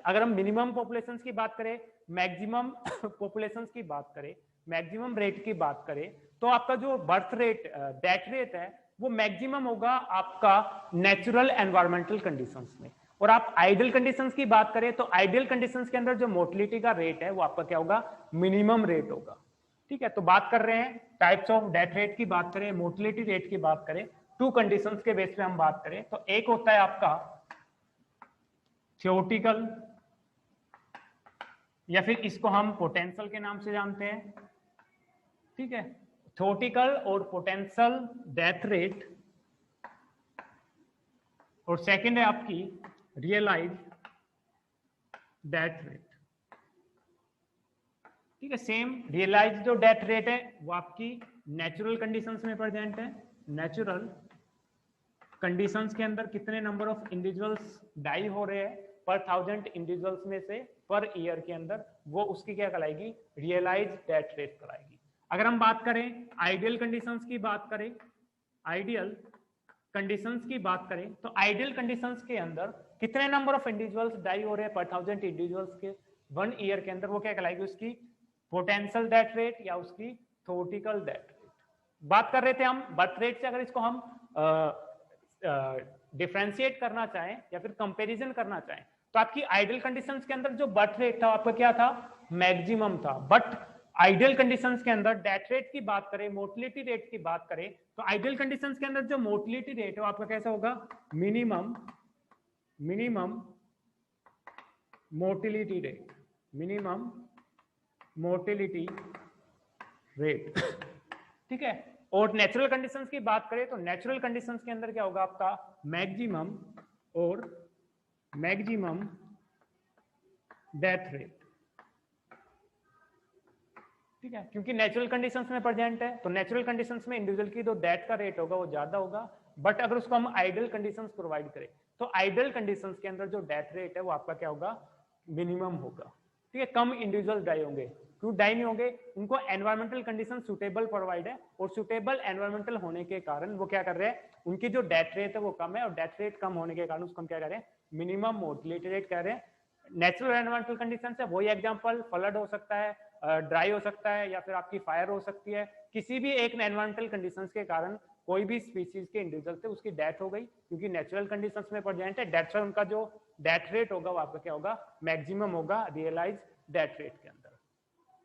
अगर हम मिनिमम पॉपुलेशंस की बात करें, मैक्सिमम पॉपुलेशंस की बात करें, मैक्सिमम रेट की बात करें, तो आपका जो बर्थ रेट, डेथ रेट है वो मैक्सिमम होगा आपका नेचुरल एनवायरमेंटल कंडीशंस में। और आप आइडियल कंडीशंस की बात करें तो आइडियल कंडीशंस के अंदर जो मोर्टेलिटी का रेट है वो आपका क्या होगा, मिनिमम रेट होगा। ठीक है, तो बात कर रहे हैं टाइप्स ऑफ डेथ रेट की बात करें, मोर्टेलिटी रेट की बात करें, टू कंडीशंस के बेस पे हम बात करें तो एक होता है आपका थियोरेटिकल या फिर इसको हम पोटेंशियल के नाम से जानते हैं। ठीक है, थियोरेटिकल और पोटेंशियल डेथ रेट, और सेकंड है आपकी रियलाइज डेथ रेट। ठीक है, सेम रियलाइज जो डेथ रेट है वो आपकी नेचुरल कंडीशंस में प्रेजेंट है। नेचुरल कंडीशंस के अंदर कितने नंबर ऑफ इंडिविजुअल्स डाई हो रहे हैं पर 1000 इंडिविजुअल्स में से पर ईयर के अंदर, वो उसकी क्या कहलाएगी, रियलाइज डेथ रेट कहलाएगी। अगर हम बात करें आइडियल कंडीशंस की बात करें, आइडियल कंडीशंस की बात करें तो आइडियल कंडीशंस के अंदर कितने नंबर ऑफ इंडिविजुअल्स डाई हो रहे हैं पर 1000 इंडिविजुअल्स के 1 ईयर के अंदर, वो क्या कहलाएगी, उसकी पोटेंशियल डेथ रेट या उसकी थियोरेटिकल डेथ रेट। बात कर रहे थे हम बर्थ रेट से, अगर इसको हम डिफरेंशिएट करना चाहें या फिर कंपैरिजन करना चाहें तो आपकी आइडियल कंडीशंस के अंदर जो बर्थ रेट था आपका क्या था, मैक्सिमम था। बट आइडियल कंडीशंस के अंदर डेथ रेट की बात करें, मोर्टेलिटी रेट की बात करें तो आइडियल कंडीशंस के अंदर जो मोर्टेलिटी रेट है आपका कैसा होगा, minimum motility rate, minimum motility rate, ठीक है। और नेचुरल कंडीशंस की बात करें तो नेचुरल कंडीशंस के अंदर क्या होगा आपका मैक्सिमम और मैक्सिमम डेथ रेट, ठीक है, क्योंकि नेचुरल कंडीशंस में प्रेजेंट है तो नेचुरल कंडीशंस में इंडिविजुअल की जो डेथ का रेट होगा वो ज्यादा होगा, बट अगर उसको हम आइडियल कंडीशंस प्रोवाइड करें तो आइडियल कंडीशंस के अंदर जो डेथ रेट है वो आपका क्या होगा मिनिमम होगा, ठीक है। कम इंडिविजुअल डाई होंगे, क्यों डाई नहीं होंगे, उनको एनवायरमेंटल कंडीशन सुटेबल प्रोवाइड है और सुटेबल एनवायरमेंटल होने के कारण वो क्या कर रहे हैं, उनकी जो डेथ रेट है वो कम है और डेथ रेट कम होने के कारण उसको हम क्या कर रहे हैं मिनिमम मोर्टिलिटी रेट कह रहे हैं। नेचुरल एनवायरमेंटल कंडीशन है वही एग्जांपल फ्लड हो सकता है, ड्राई हो सकता है या फिर आपकी फायर हो सकती है, किसी भी एक एनवायरमेंटल कंडीशंस के कारण कोई भी स्पीसीज के इंडिविजुअल थे उसकी डेथ हो गई, क्योंकि नेचुरल कंडीशंस में प्रेजेंट है, डेथ से उनका जो डेथ रेट होगा वो आपका क्या होगा मैक्सिमम होगा रियलाइज डेथ रेट के अंदर।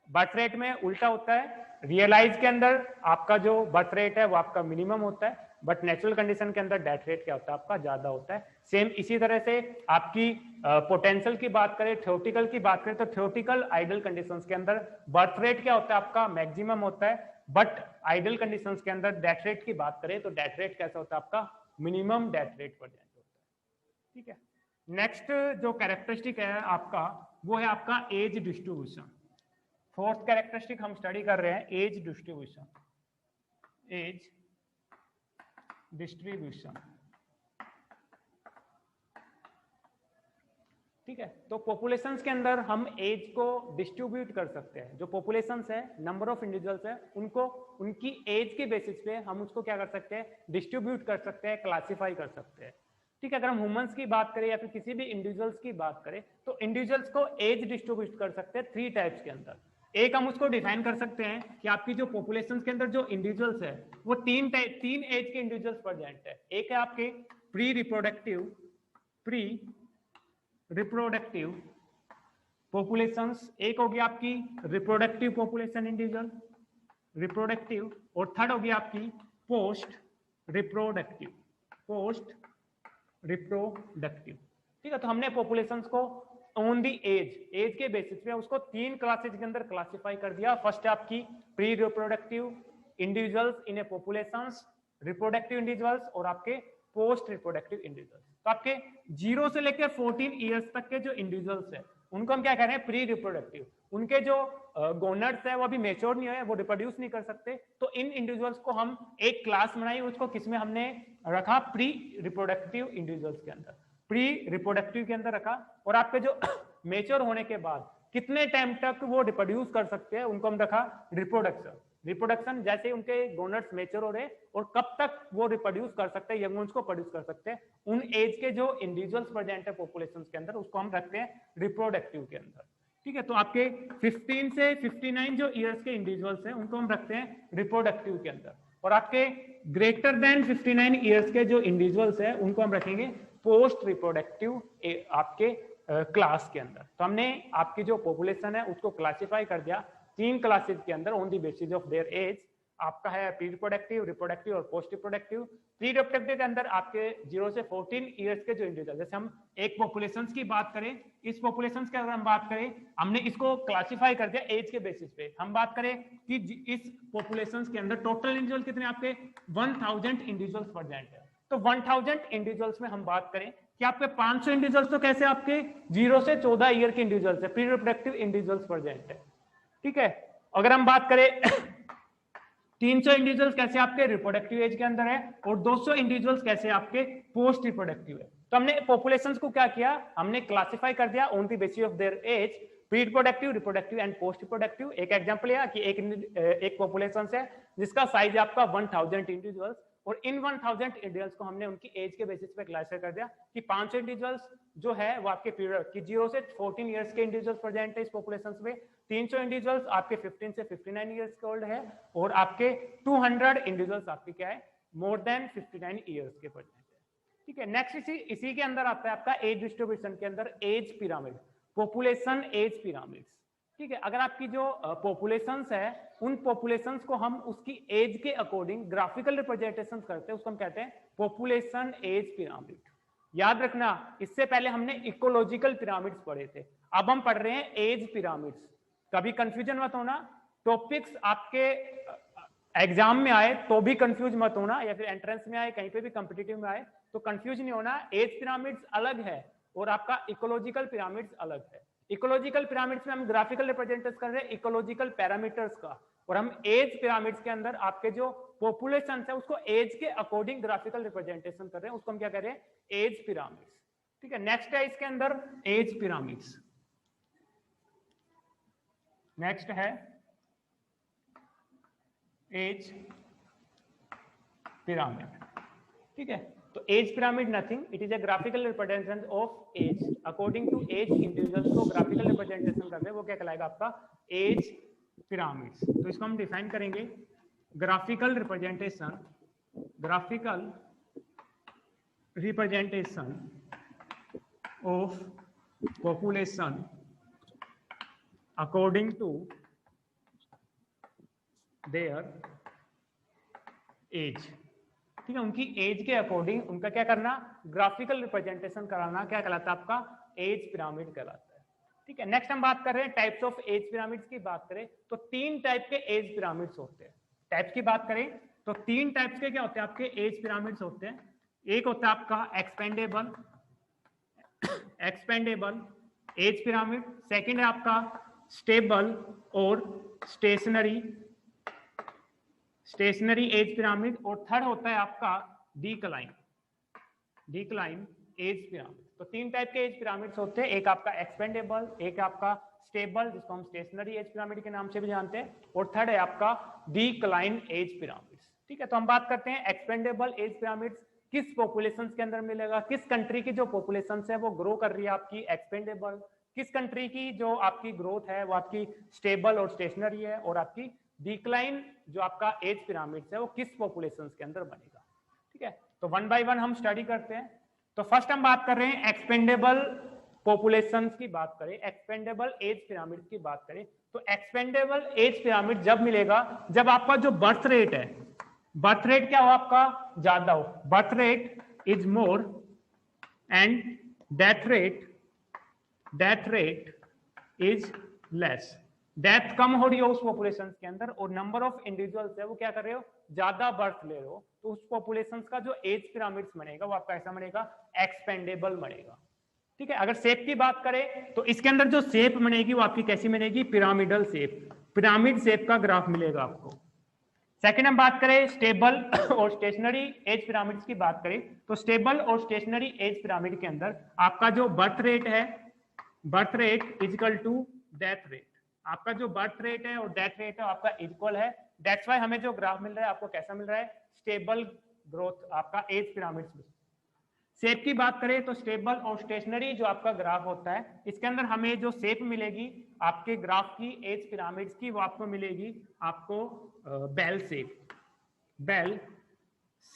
बर्थ रेट में उल्टा होता है, रियलाइज के अंदर आपका जो बर्थ रेट है वो आपका मिनिमम होता है, बट नेचुरल कंडीशन के अंदर डेथ रेट क्या होता है आपका ज्यादा होता है। सेम इसी तरह से आपकी पोटेंशियल की बात करें, थ्योरेटिकल की बात करें तो थ्योरेटिकल आइडियल कंडीशंस के अंदर बर्थ रेट क्या होता है आपका मैक्सिमम होता है, बट आइडियल कंडीशंस के अंदर डेथ रेट की बात करें तो डेथ रेट कैसा होता है आपका मिनिमम डेथ रेट प्रेजेंट होता है, ठीक है। नेक्स्ट जो कैरेक्टरिस्टिक है आपका वो है आपका एज डिस्ट्रीब्यूशन। फोर्थ कैरेक्टरिस्टिक हम स्टडी कर रहे हैं एज डिस्ट्रीब्यूशन, एज डिस्ट्रीब्यूशन, ठीक है। तो पॉपुलेशंस के अंदर हम एज को डिस्ट्रीब्यूट कर सकते हैं, जो पॉपुलेशंस है नंबर ऑफ इंडिविजुअल्स है उनको उनकी एज के बेसिस पे हम उसको क्या कर सकते हैं डिस्ट्रीब्यूट कर सकते हैं, क्लासिफाई कर सकते हैं, ठीक है। अगर हम ह्यूमंस की बात करें या फिर किसी भी इंडिविजुअल्स की बात करें तो इंडिविजुअल्स को एज डिस्ट्रीब्यूट कर सकते हैं 3 टाइप्स के अंदर। एक हम उसको डिफाइन कर सकते हैं कि आपकी जो पॉपुलेशन के अंदर जो इंडिविजुअल्स है वो तीन एज के इंडिविजुअल्स प्रेजेंट है। एक है आपके प्री रिप्रोडक्टिव पॉपुलेशंस, एक होगी आपकी रिप्रोडक्टिव पॉपुलेशन इंडिविजुअल रिप्रोडक्टिव, और थर्ड होगी आपकी पोस्ट रिप्रोडक्टिव, ठीक है। तो हमने पॉपुलेशंस को ऑन दी एज के बेसिस पे उसको 3 क्लासेज के अंदर क्लासिफाई कर दिया। फर्स्ट है आपकी pre reproductive individuals in A populations, reproductive individuals और आपके पोस्ट रिप्रोडक्टिव इंडिविजुअल्स। तो आपके 0 से लेकर 14 इयर्स तक के जो इंडिविजुअल्स है उनको हम क्या कह रहे हैं प्री रिप्रोडक्टिव। उनके जो गोनर्स है वो अभी मेच्योर नहीं हुए, वो रिप्रोड्यूस नहीं कर सकते, तो इन इंडिविजुअल्स को हम एक क्लास बनाई, उसको किसमें हमने रखा प्री रिप्रोडक्टिव इंडिविजुअल्स के अंदर, प्री रिप्रोडक्टिव के अंदर रखा। और आपके जो मेच्योर होने के बाद कितने टाइम तक वो रिप्रोड्यूस कर सकते हैं उनको हम रखा रिप्रोडक्शन, जैसे उनके गोनर्स मेच्योर हो रहे और कब तक वो रिप्रोड्यूस कर सकते हैं, यंग को प्रोड्यूस कर सकते हैं, उन एज के जो इंडिविजुअल्स प्रेजेंट है पॉपुलेशन के अंदर उसको हम रखते हैं रिप्रोडक्टिव के अंदर, ठीक है। तो आपके 15 से 59 जो ईयर्स के इंडिविजुअल्स हैं उनको हम रखते हैं रिप्रोडक्टिव के अंदर, और आपके ग्रेटर देन 59 ईयर्स के जो इंडिविजुअल्स हैं उनको हम रखेंगे पोस्ट रिप्रोडक्टिव आपके क्लास के अंदर। तो हमने आपकी जो पॉपुलेशन है उसको क्लासिफाई कर दिया 3 क्लासेस के अंदर on the basis of their age. आपका है प्री रिप्रोडक्टिव, रिप्रोडक्टिव और पोस्ट रिप्रोडक्टिव। प्री रिप्रोडक्टिव के अंदर आपके 0 से 14 इयर्स के जो इंडिविजुअल, जैसे हम एक पॉपुलेशंस की बात करें, इस पॉपुलेशंस की अगर हम बात करें, हमने इसको क्लासिफाई कर दिया एज के बेसिस पे। हम बात करें कि इस पॉपुलेशंस के अंदर टोटल इंडिविजुअल कितने आपके 1000 इंडिविजुअल्स प्रेजेंट है। तो 1000 इंडिविजुअल्स में हम बात करें कि आपके 500 इंडिविजुअल्स तो कैसे आपके 0 से 14 ईयर के इंडिविजुअल्स है, प्री रिप्रोडक्टिव इंडिविजुअल्स प्रेजेंट है, ठीक है। अगर हम बात करें 300 इंडिविजुअल्स कैसे आपके रिप्रोडक्टिव एज के अंदर है और 200 इंडिविजुअल्स कैसे आपके पोस्ट रिप्रोडक्टिव है। तो हमने पॉपुलेशंस को क्या किया, हमने क्लासिफाई कर दिया on the basis of their age, pre reproductive, reproductive and post reproductive. एक एग्जांपल है कि एक पॉपुलेशन है जिसका साइज है आपका 1000 इंडिविजुअल्स, और इन 1000 इंडिविजुअल्स को हमने उनकी एज के बेसिस पे क्लासिफाई कर दिया कि 500 इंडिविजुअल्स जो है वो आपके पीरियड की 0 से 14 इयर्स के इंडिविजुअल्स प्रेजेंट है इस पॉपुलेशन में, 300 इंडिविजुअल्स आपके 15 से 59 इयर्स के ओल्ड है, और आपके 200 इंडिविजुअल्स आपके क्या है मोर देन 59 इयर्स के प्रेजेंट है, ठीक है। नेक्स्ट इसी के अंदर आता है आपका एज डिस्ट्रीब्यूशन के अंदर age pyramid, population as pyramid, ठीक है। अगर आपकी जो पॉपुलेशंस है उन पॉपुलेशंस को हम उसकी एज के अकॉर्डिंग ग्राफिकल रिप्रेजेंटेशन करते हैं, उसको हम कहते हैं पॉपुलेशन एज पिरामिड, याद रखना, इससे पहले हमने इकोलॉजिकल पिरामिड्स पढ़े थे, अब हम पढ़ रहे हैं एज पिरामिड्स। कभी कंफ्यूजन मत होना, टॉपिक्स आपके एग्जाम में आए तो भी कंफ्यूज मत होना, या फिर एंट्रेंस में आए, कहीं पे भी कॉम्पिटिटिव में आए तो कंफ्यूज नहीं होना। एज पिरामिड्स अलग है और आपका इकोलॉजिकल पिरामिड्स अलग है। इकोलॉजिकल पिरामिड्स में हम ग्राफिकल रिप्रेजेंटेशन कर रहे हैं इकोलॉजिकल पैरामीटर्स का, और हम एज पिरामिड्स के अंदर आपके जो पॉपुलेशन है उसको एज के अकॉर्डिंग ग्राफिकल रिप्रेजेंटेशन कर रहे हैं, उसको हम क्या कह रहे हैं, एज पिरामिड्स। ठीक है, नेक्स्ट है इसके अंदर एज पिरामिड्स। नेक्स्ट है एज पिरामिड। ठीक है, तो age pyramid nothing, it is a graphical representation of age according to age individuals को ग्राफिकल रिप्रेजेंटेशन करते हैं, वो क्या कहलाएगा आपका एज पिरामिड्स। तो इसको हम डिफाइन करेंगे, graphical representation of population according to their age. ठीक है, उनकी एज के अकॉर्डिंग उनका क्या करना, ग्राफिकल रिप्रेजेंटेशन कराना, क्या कहलाता है आपका एज पिरामिड कहलाता है। ठीक है, नेक्स्ट हम बात कर रहे हैं टाइप्स ऑफ एज पिरामिड्स की बात करें तो 3 टाइप के एज पिरामिड्स होते हैं। टाइप्स की बात करें तो 3 टाइप्स के क्या होते हैं आपके एज पिरामिड्स होते हैं। एक होता है आपका एक्सपेंडेबल एज पिरामिड, सेकंड है आपका स्टेबल और स्टेशनरी एज पिरामिड, और थर्ड होता है आपका डिक्लाइन एज पिरामिड। तो 3 टाइप के एज पिरामिड्स होते हैं, एक आपका एक्सपेंडेबल, एक आपका स्टेबल जिसको हम स्टेशनरी एज पिरामिड के नाम से भी जानते हैं, और थर्ड है आपका डिक्लाइन एज पिरामिड्स। ठीक है, तो हम बात करते हैं एक्सपेंडेबल एज पिरामिड्स किस पॉपुलेशन के अंदर मिलेगा, किस कंट्री की जो पॉपुलेशन है वो ग्रो कर रही है आपकी एक्सपेंडेबल, किस कंट्री की जो आपकी ग्रोथ है वो आपकी स्टेबल और स्टेशनरी है, और आपकी डिक्लाइन जो आपका एज पिरामिड्स है वो किस पॉपुलेशन के अंदर बनेगा। ठीक है, तो 1 बाय 1 हम स्टडी करते हैं। तो फर्स्ट हम बात कर रहे हैं एक्सपेंडेबल पॉपुलेशंस की बात करें, एक्सपेंडेबल एज पिरामिड की बात करें तो एक्सपेंडेबल एज पिरामिड जब मिलेगा जब आपका जो बर्थ रेट है, बर्थ रेट क्या हो आपका ज्यादा हो, birth rate is more and death rate is less. Death कम हो रही हो उस पॉपुलेशन के अंदर और नंबर ऑफ इंडिविजुअल्स है वो क्या कर रहे हो, ज्यादा बर्थ ले रहे हो, तो उस पॉपुलेशन का जो एज पिरामिड्स बनेगा वो आपका ऐसा बनेगा, एक्सपेंडेबल बनेगा। ठीक है, अगर शेप की बात करें तो इसके अंदर जो शेप बनेगी वो आपकी कैसी बनेगी, पिरामिडल शेप, पिरामिड शेप का ग्राफ मिलेगा आपको। सेकंड हम बात करें स्टेबल और स्टेशनरी एज पिरामिड्स की बात करें तो स्टेबल और स्टेशनरी एज पिरामिड के अंदर आपका जो बर्थ रेट है, birth rate equal to death rate, आपका जो बर्थ रेट है और डेथ रेट है आपका इक्वल है। दैट्स व्हाई हमें जो ग्राफ मिल रहा है आपको कैसा मिल रहा है, स्टेबल ग्रोथ आपका एज पिरामिड्स में। शेप की बात करें तो स्टेबल और स्टेशनरी जो आपका ग्राफ होता है इसके अंदर हमें जो शेप मिलेगी आपके ग्राफ की एज पिरामिड्स की वो आपको मिलेगी आपको बेल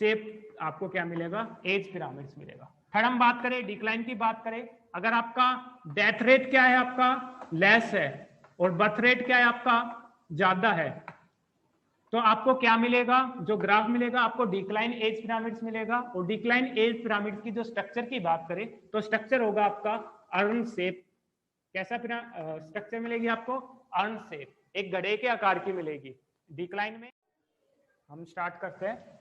शेप आपको क्या मिलेगा, एज पिरामिड्स मिलेगा। थर्ड हम बात करें डिक्लाइन की बात करें, अगर आपका डेथ रेट क्या है आपका लेस है और बर्थ रेट क्या है आपका ज्यादा है तो आपको क्या मिलेगा, जो ग्राफ मिलेगा आपको डिक्लाइन एज पिरामिड्स मिलेगा। और डिक्लाइन एज पिरामिड्स की जो स्ट्रक्चर की बात करें तो स्ट्रक्चर होगा आपका अर्न शेप। कैसा स्ट्रक्चर मिलेगी आपको, अर्न शेप, एक गड्ढे के आकार की मिलेगी डिक्लाइन में। हम स्टार्ट करते हैं।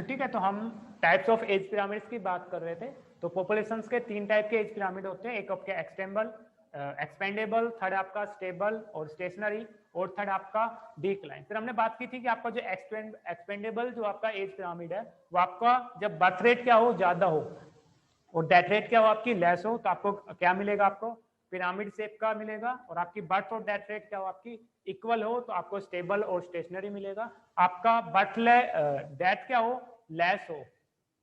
ठीक है, तो हम टाइप्स ऑफ एज पिरामिड्स की बात कर रहे थे। तो पॉपुलेशंस के 3 टाइप के एज पिरामिड होते हैं, एक आपके एक्सपेंडेबल, थर्ड आपका स्टेबल और स्टेशनरी, और थर्ड आपका डिक्लाइन। फिर हमने बात की थी कि आपका जो एक्सपेंडेबल जो आपका एज पिरामिड है वो आपका जब बर्थ रेट क्या हो ज्यादा हो और डेथ रेट क्या हो आपकी लेस हो तो आपको क्या मिलेगा, आपको पिरामिड शेप का मिलेगा। और आपकी बर्थ और डेथ रेट क्या हो आपकी इक्वल हो तो आपको स्टेबल और स्टेशनरी मिलेगा। आपका बर्थ डेथ क्या हो लेस हो,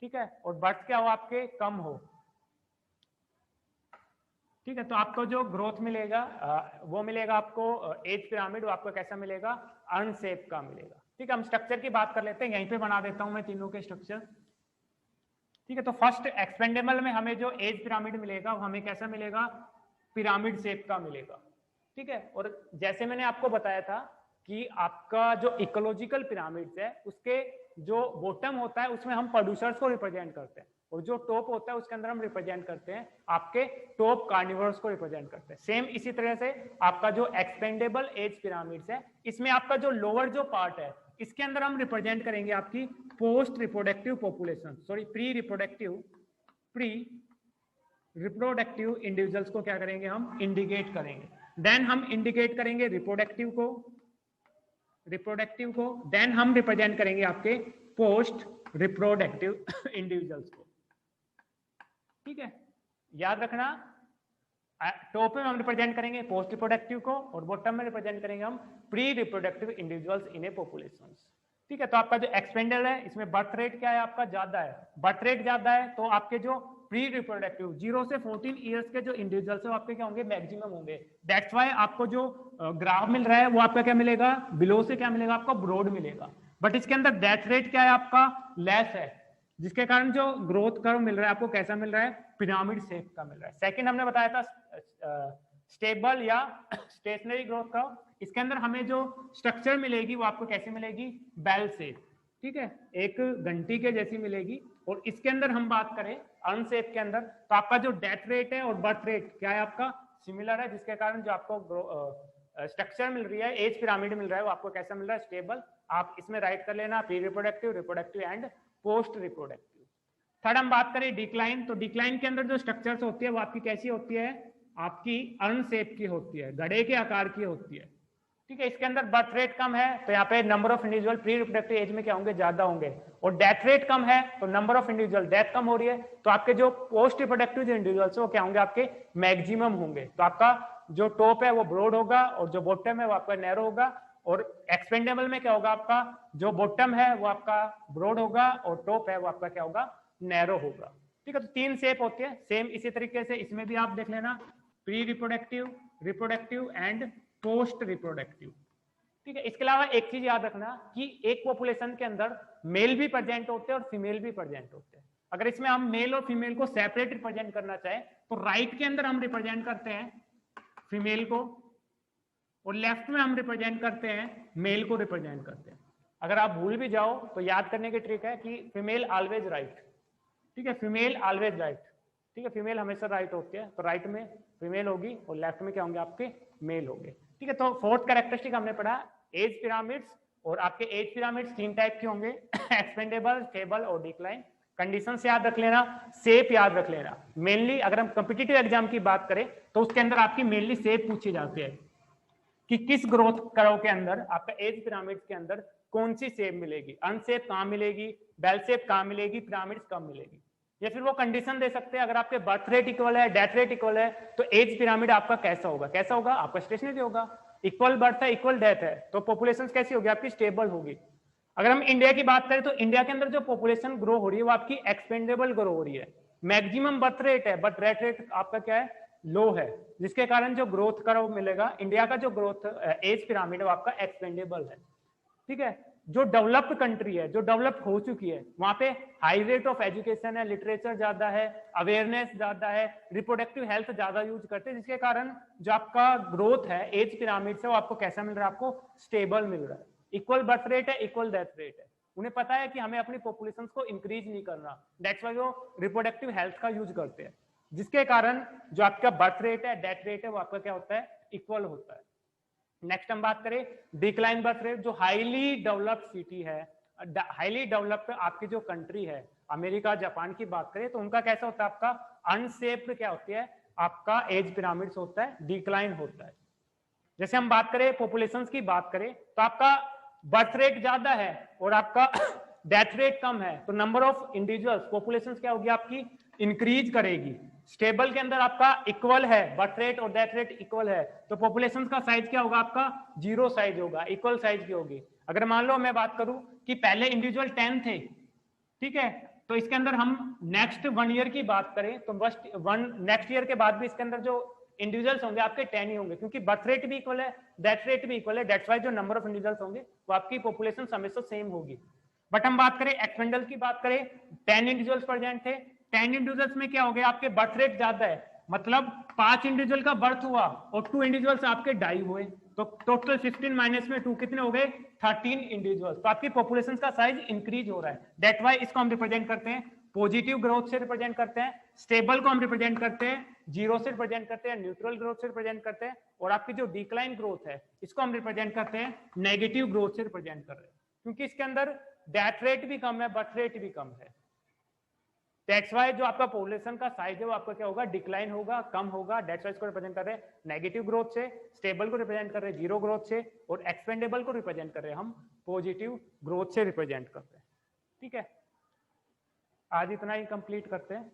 ठीक है, और बर्थ क्या हो आपके कम हो, ठीक है, तो आपको जो ग्रोथ मिलेगा वो मिलेगा आपको एज पिरामिड, वो आपको कैसा मिलेगा, अर्न शेप का मिलेगा। ठीक है, हम स्ट्रक्चर की बात कर लेते हैं, यहीं पे बना देता हूं मैं तीनों के स्ट्रक्चर। ठीक है, तो फर्स्ट एक्सपेंडेबल में हमें जो एज पिरामिड मिलेगा वो हमें कैसा मिलेगा, पिरामिड शेप का मिलेगा। ठीक है, और जैसे मैंने आपको बताया था कि आपका जो इकोलॉजिकल पिरामिड्स है उसके जो बॉटम होता है उसमें हम प्रोड्यूसर्स को रिप्रेजेंट करते हैं। और जो टॉप होता है उसके अंदर हम रिप्रेजेंट करते हैं आपके टॉप कार्निवोरस को रिप्रेजेंट करते हैं। सेम इसी तरह से आपका जो एक्सपेंडेबल एज पिरामिड्स है, इसमें आपका जो लोअर जो पार्ट है इसके अंदर हम रिप्रेजेंट करेंगे आपकी post reproductive population, sorry pre reproductive individuals को क्या करेंगे हम इंडिकेट करेंगे। देन हम इंडिकेट करेंगे रिप्रोडक्टिव को, देन हम रिप्रेजेंट करेंगे आपके पोस्ट रिप्रोडक्टिव इंडिविजुअल्स को। ठीक है, याद रखना टॉप में हम रिप्रेजेंट करेंगे पोस्ट रिप्रोडक्टिव को और बॉटम में रिप्रेजेंट करेंगे हम pre reproductive individuals in A population. ठीक है, तो आपका जो एक्सपेंडल है इसमें बर्थ रेट क्या है आपका ज्यादा है, बर्थ रेट ज्यादा है तो आपके जो प्री रिप्रोडक्टिव 0 से 14 इयर्स के जो इंडिविजुअल्स है आपके क्या होंगे मैक्सिमम होंगे। दैट्स व्हाई आपको जो ग्राफ मिल रहा है वो आपका क्या मिलेगा, बिलो से क्या मिलेगा आपको ब्रॉड मिलेगा, बट इसके अंदर डेथ रेट क्या है आपका लेस है, जिसके कारण जो ग्रोथ कर्व मिल रहा है आपको कैसा मिल रहा है पिरामिड शेप का मिल रहा है। सेकंड हमने बताया था स्टेबल या स्टेशनरी ग्रोथ कर्व, इसके अंदर हमें जो स्ट्रक्चर मिलेगी वो आपको कैसे मिलेगी बेल शेप। ठीक है, एक घंटी के जैसी मिलेगी। और इसके अंदर हम बात करें अर्न शेप के अंदर तो आपका जो डेथ रेट है और बर्थ रेट क्या है आपका सिमिलर है, जिसके कारण जो आपको स्ट्रक्चर मिल रही है एज पिरामिड मिल रहा है वो आपको कैसा मिल रहा है स्टेबल। आप इसमें राइट कर लेना pre reproductive, reproductive and post reproductive. Third हम बात करें डिक्लाइन, तो डिक्लाइन के अंदर जो स्ट्रक्चर्स होती है वो आपकी कैसी होती है आपकी अर्न शेप की होती है, घड़े के आकार की होती है। ठीक है, इसके अंदर बर्थ रेट कम है तो यहाँ पे number of individual pre reproductive age में क्या होंगे ज्यादा होंगे, और डेथ रेट कम है तो नंबर ऑफ इंडिविजुअल डेथ कम हो रही है तो आपके जो पोस्ट रिप्रोडक्टिव जो इंडिविजुअल्स वो क्या होंगे आपके मैक्सिमम होंगे। तो आपका जो टॉप है वो ब्रॉड होगा और जो बॉटम है वो आपका नैरो होगा, और एक्सपेंडेबल में क्या होगा आपका जो बॉटम है वो आपका ब्रॉड होगा और टॉप है वो आपका क्या होगा नैरो होगा। ठीक है, तो 3 शेप होती है। सेम इसी तरीके से इसमें भी आप देख लेना pre reproductive, reproductive and post reproductive. ठीक है, इसके अलावा एक चीज याद रखना कि एक पॉपुलेशन के अंदर मेल भी प्रेजेंट होते हैं और फीमेल भी प्रेजेंट होते हैं। अगर इसमें हम मेल और फीमेल को सेपरेट रिप्रेजेंट करना चाहें तो राइट के अंदर हम रिप्रेजेंट करते हैं फीमेल को और लेफ्ट में हम रिप्रेजेंट करते हैं मेल को रिप्रेजेंट करते हैं। अगर आप भूल भी जाओ तो याद करने की ट्रिक है कि फीमेल ऑलवेज राइट। ठीक है, फीमेल ऑलवेज राइट। ठीक है, फीमेल हमेशा राइट होती है तो राइट में फीमेल होगी और लेफ्ट में क्या होंगे आपके मेल होंगे। ठीक है, तो फोर्थ कैरेक्टरिस्टिक हमने पढ़ा एज पिरामिड्स, और आपके एज पिरामिड्स 3 टाइप के होंगे एक्सपेंडेबल, स्टेबल और डिक्लाइन। कंडीशंस याद रख लेना, शेप याद रख लेना। मेनली अगर हम कॉम्पिटिटिव एग्जाम की बात करें तो उसके अंदर आपकी मेनली शेप पूछी जाती है कि किस ग्रोथ कर्व के अंदर आपका एज पिरामिड्स के अंदर कौन सी शेप मिलेगी, अनशेप कहां मिलेगी, बेल शेप कहां मिलेगी, पिरामिड्स कब मिलेगी। या फिर वो कंडीशन दे सकते हैं अगर आपके बर्थ रेट इक्वल है, डेथ रेट इक्वल है तो एज पिरामिड आपका कैसा होगा, कैसा होगा आपका स्टेशनरी होगा। इक्वल बर्थ है, इक्वल डेथ है तो पॉपुलेशन कैसी होगी आपकी स्टेबल होगी। अगर हम इंडिया की बात करें तो इंडिया के अंदर जो पॉपुलेशन ग्रो हो रही है वो आपकी एक्सपेंडेबल ग्रो हो रही है। मैक्सिमम बर्थ रेट है बट डेथ रेट आपका क्या है लो है, जिसके कारण जो ग्रोथ कर्व मिलेगा इंडिया का जो ग्रोथ एज पिरामिड है वो आपका एक्सपेंडेबल है। ठीक है, जो डेवलप्ड कंट्री है, जो डेवलप हो चुकी है वहां पे हाई रेट ऑफ एजुकेशन है, लिटरेचर ज्यादा है, अवेयरनेस ज्यादा है, रिप्रोडक्टिव हेल्थ ज्यादा यूज करते हैं, जिसके कारण जो आपका ग्रोथ है एज पिरामिड से वो आपको कैसा मिल रहा है आपको स्टेबल मिल रहा है। इक्वल बर्थ रेट है, इक्वल डेथ रेट है। उन्हें पता है कि हमें अपनी पॉपुलेशन को इंक्रीज नहीं करना, दैट्स व्हाई वो रिप्रोडक्टिव हेल्थ का यूज करते हैं, जिसके कारण जो आपका बर्थ रेट है, डेथ रेट है वो आपका क्या होता है इक्वल होता है। नेक्स्ट हम बात करें डिक्लाइन बर्थ रेट, जो हाईली डेवलप्ड सिटी है, हाईली डेवलप्ड आपकी जो कंट्री है अमेरिका जापान की बात करें तो उनका कैसा होता है आपका अनशेप्ड क्या होती है आपका एज पिरामिड्स होता है, डिक्लाइन होता है। जैसे हम बात करें पॉपुलेशन की बात करें तो आपका बर्थ रेट ज्यादा है और आपका डेथ रेट कम है तो नंबर ऑफ इंडिविजुअल्स पॉपुलेशन क्या होगी आपकी इंक्रीज करेगी। स्टेबल के अंदर आपका इक्वल है, बर्थ रेट और डेथ रेट इक्वल है तो पॉपुलेशन का साइज क्या होगा आपका 0 साइज होगा, इक्वल साइज की होगी। अगर मान लो मैं बात करूं कि पहले इंडिविजुअल 10 थे, ठीक है, तो इसके अंदर हम नेक्स्ट 1 ईयर की बात करें तो बस नेक्स्ट ईयर के बाद भी इसके अंदर जो इंडिविजुअल्स होंगे आपके 10 ही होंगे, क्योंकि बर्थ रेट भी इक्वल है, डेथ रेट भी इक्वल है, दैट्स व्हाई जो नंबर ऑफ इंडिविजुअल्स होंगे वो आपकी पॉपुलेशन हमेशा सेम होगी। बट हम बात करें एक्सपेंडल की बात करें 10 इंडिविजुअल्स प्रेजेंट थे, 10 इंडिविजुअल्स में क्या हो गया आपके बर्थ रेट ज्यादा है, मतलब 5 इंडिविजुअल का बर्थ हुआ और 2 इंडिविजुअल्स आपके डाई हुए तो टोटल 15 माइनस में 2 कितने हो गए 13 इंडिविजुअल्स। तो आपकी पॉपुलेशन का साइज इंक्रीज हो रहा है, दैट वाई इसको हम रिप्रेजेंट करते हैं पॉजिटिव ग्रोथ से रिप्रेजेंट करते हैं, स्टेबल को हम रिप्रेजेंट करते हैं जीरो से रिप्रेजेंट करते हैं, न्यूट्रल ग्रोथ से रिप्रेजेंट करते हैं, और आपकी जो डिक्लाइन ग्रोथ है इसको हम रिप्रेजेंट करते हैं नेगेटिव ग्रोथ से रिप्रेजेंट कर रहे हैं, क्योंकि इसके अंदर डेथ रेट भी कम है, बर्थ रेट भी कम है। दैट्स वाई जो आपका पॉपुलेशन का साइज है वो आपका क्या होगा, डिक्लाइन होगा, कम होगा। दैट्स वाई इसको रिप्रेजेंट कर रहे हैं नेगेटिव ग्रोथ से, स्टेबल को रिप्रेजेंट कर रहे हैं जीरो ग्रोथ से, और एक्सपेंडेबल को रिप्रेजेंट कर रहे हैं हम पॉजिटिव ग्रोथ से रिप्रेजेंट करते हैं। ठीक है, आज इतना ही कंप्लीट करते हैं।